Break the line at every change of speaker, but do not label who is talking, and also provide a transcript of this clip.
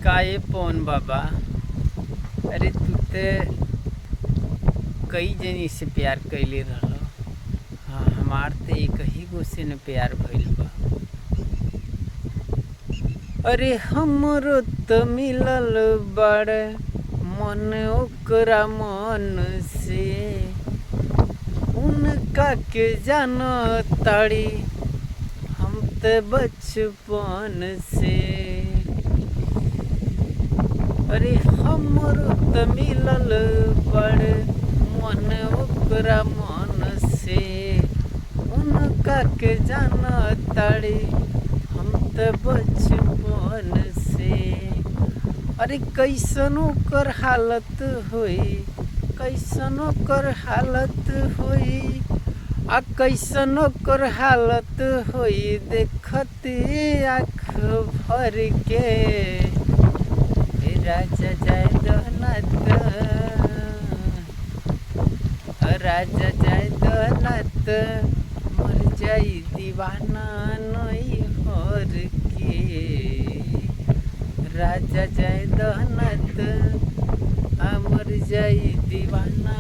काहे पवन बाबा। अरे तू ते कई जनी से प्यार कैले रहलो। हाँ, हमार ते एक ही गो से न प्यार भइल बा। अरे हमरो त मिलल बड़े मन ओकरा मन से, उनका के जानो ताड़ी हम ते बचपन से। अरे हमरो त मिलल बड़े मन ओकरा मन से, उनका के जानो ताड़ी हम त बचपन से। अरे कैसनो कर हालत होई, कैसनो कर हालत होई, आ कैसनो कर हालत होई, देखते आँख भर के। राजा जाय दहनत, राजा जाय दहनत, मर जाई दीवाना नई हर के। राजा जाय दहनत, मर जाई दीवाना